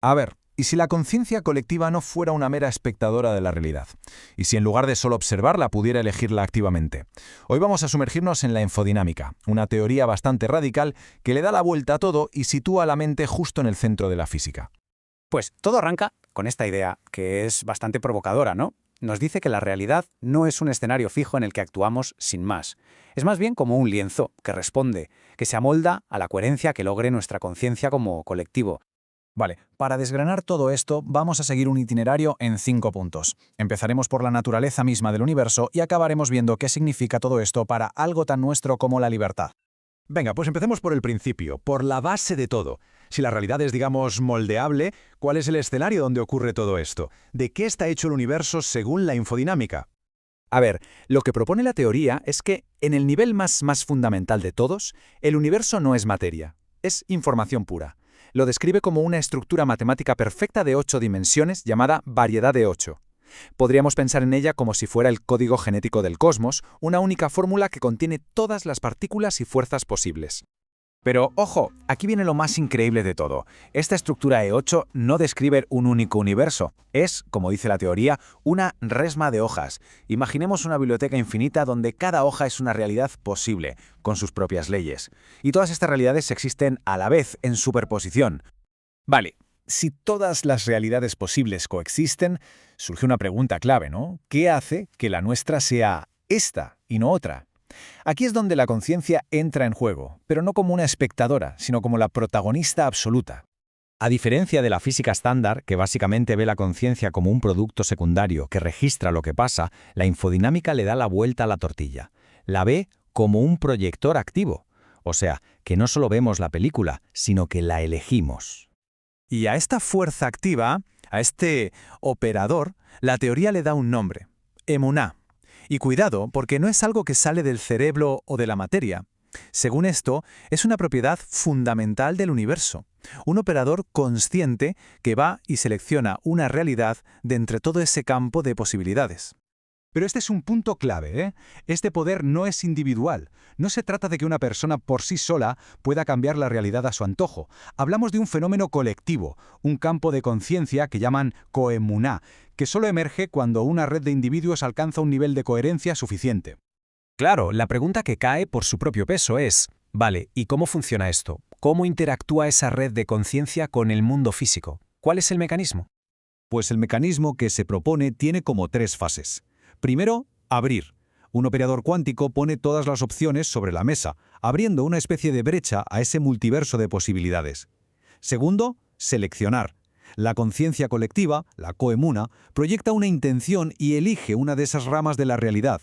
A ver, ¿y si la conciencia colectiva no fuera una mera espectadora de la realidad? ¿Y si en lugar de solo observarla pudiera elegirla activamente? Hoy vamos a sumergirnos en la infodinámica, una teoría bastante radical que le da la vuelta a todo y sitúa la mente justo en el centro de la física. Pues todo arranca con esta idea, que es bastante provocadora, ¿no? Nos dice que la realidad no es un escenario fijo en el que actuamos sin más. Es más bien como un lienzo que responde, que se amolda a la coherencia que logre nuestra conciencia como colectivo. Vale, para desgranar todo esto, vamos a seguir un itinerario en 5 puntos. Empezaremos por la naturaleza misma del universo y acabaremos viendo qué significa todo esto para algo tan nuestro como la libertad. Venga, pues empecemos por el principio, por la base de todo. Si la realidad es, digamos, moldeable, ¿cuál es el escenario donde ocurre todo esto? ¿De qué está hecho el universo según la infodinámica? A ver, lo que propone la teoría es que, en el nivel más fundamental de todos, el universo no es materia, es información pura. Lo describe como una estructura matemática perfecta de 8 dimensiones llamada variedad de 8. Podríamos pensar en ella como si fuera el código genético del cosmos, una única fórmula que contiene todas las partículas y fuerzas posibles. Pero, ojo, aquí viene lo más increíble de todo. Esta estructura E8 no describe un único universo. Es, como dice la teoría, una resma de hojas. Imaginemos una biblioteca infinita donde cada hoja es una realidad posible, con sus propias leyes. Y todas estas realidades existen a la vez, en superposición. Vale, si todas las realidades posibles coexisten, surge una pregunta clave, ¿no? ¿Qué hace que la nuestra sea esta y no otra? Aquí es donde la conciencia entra en juego, pero no como una espectadora, sino como la protagonista absoluta. A diferencia de la física estándar, que básicamente ve la conciencia como un producto secundario que registra lo que pasa, la infodinámica le da la vuelta a la tortilla. La ve como un proyector activo. O sea, que no solo vemos la película, sino que la elegimos. Y a esta fuerza activa, a este operador, la teoría le da un nombre: emuná. Y cuidado, porque no es algo que sale del cerebro o de la materia. Según esto, es una propiedad fundamental del universo, un operador consciente que va y selecciona una realidad de entre todo ese campo de posibilidades. Pero este es un punto clave, ¿eh? Este poder no es individual. No se trata de que una persona por sí sola pueda cambiar la realidad a su antojo. Hablamos de un fenómeno colectivo, un campo de conciencia que llaman coemuná, que solo emerge cuando una red de individuos alcanza un nivel de coherencia suficiente. Claro, la pregunta que cae por su propio peso es, vale, ¿y cómo funciona esto? ¿Cómo interactúa esa red de conciencia con el mundo físico? ¿Cuál es el mecanismo? Pues el mecanismo que se propone tiene como 3 fases. Primero, abrir. Un operador cuántico pone todas las opciones sobre la mesa, abriendo una especie de brecha a ese multiverso de posibilidades. Segundo, seleccionar. La conciencia colectiva, la coemuna, proyecta una intención y elige una de esas ramas de la realidad.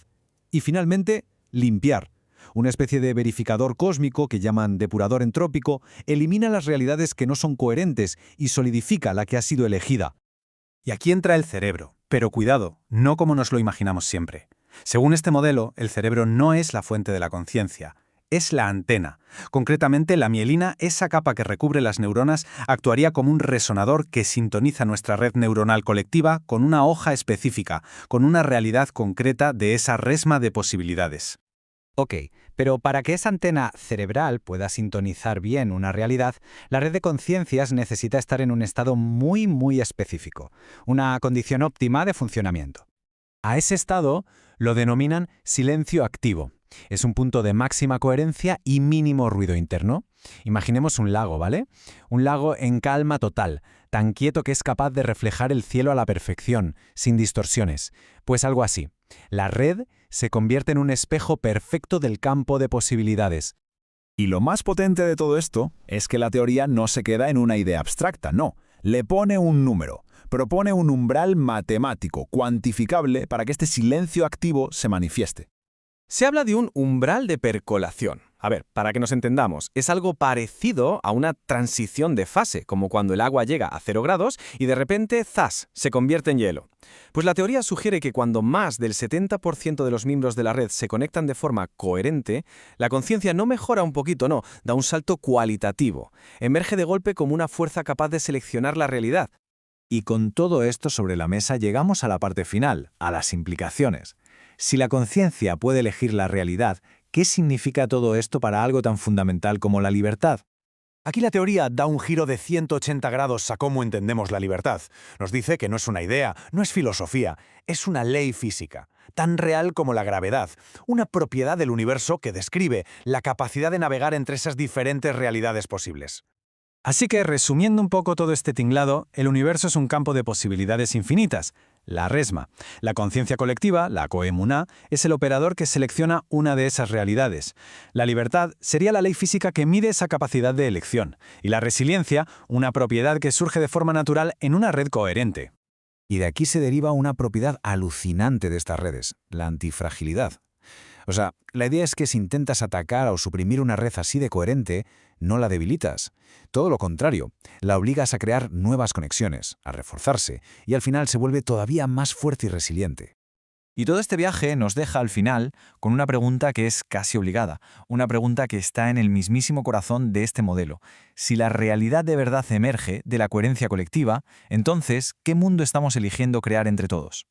Y finalmente, limpiar. Una especie de verificador cósmico que llaman depurador entrópico elimina las realidades que no son coherentes y solidifica la que ha sido elegida. Y aquí entra el cerebro, pero cuidado, no como nos lo imaginamos siempre. Según este modelo, el cerebro no es la fuente de la conciencia, es la antena. Concretamente, la mielina, esa capa que recubre las neuronas, actuaría como un resonador que sintoniza nuestra red neuronal colectiva con una hoja específica, con una realidad concreta de esa resma de posibilidades. Ok, pero para que esa antena cerebral pueda sintonizar bien una realidad, la red de conciencias necesita estar en un estado muy específico, una condición óptima de funcionamiento. A ese estado lo denominan silencio activo. Es un punto de máxima coherencia y mínimo ruido interno. Imaginemos un lago, ¿vale? Un lago en calma total, tan quieto que es capaz de reflejar el cielo a la perfección, sin distorsiones. Pues algo así. La red se convierte en un espejo perfecto del campo de posibilidades. Y lo más potente de todo esto es que la teoría no se queda en una idea abstracta, no. Le pone un número, propone un umbral matemático, cuantificable, para que este silencio activo se manifieste. Se habla de un umbral de percolación. A ver, para que nos entendamos, es algo parecido a una transición de fase, como cuando el agua llega a 0 grados y de repente, ¡zas!, se convierte en hielo. Pues la teoría sugiere que cuando más del 70% de los miembros de la red se conectan de forma coherente, la conciencia no mejora un poquito, no, da un salto cualitativo. Emerge de golpe como una fuerza capaz de seleccionar la realidad. Y con todo esto sobre la mesa llegamos a la parte final, a las implicaciones. Si la conciencia puede elegir la realidad, ¿qué significa todo esto para algo tan fundamental como la libertad? Aquí la teoría da un giro de 180 grados a cómo entendemos la libertad. Nos dice que no es una idea, no es filosofía, es una ley física, tan real como la gravedad, una propiedad del universo que describe la capacidad de navegar entre esas diferentes realidades posibles. Así que, resumiendo un poco todo este tinglado, el universo es un campo de posibilidades infinitas. La resma. La conciencia colectiva, la coemuná, es el operador que selecciona una de esas realidades. La libertad sería la ley física que mide esa capacidad de elección. Y la resiliencia, una propiedad que surge de forma natural en una red coherente. Y de aquí se deriva una propiedad alucinante de estas redes, la antifragilidad. O sea, la idea es que si intentas atacar o suprimir una red así de coherente, no la debilitas. Todo lo contrario, la obligas a crear nuevas conexiones, a reforzarse, y al final se vuelve todavía más fuerte y resiliente. Y todo este viaje nos deja al final con una pregunta que es casi obligada, una pregunta que está en el mismísimo corazón de este modelo. Si la realidad de verdad emerge de la coherencia colectiva, entonces, ¿qué mundo estamos eligiendo crear entre todos?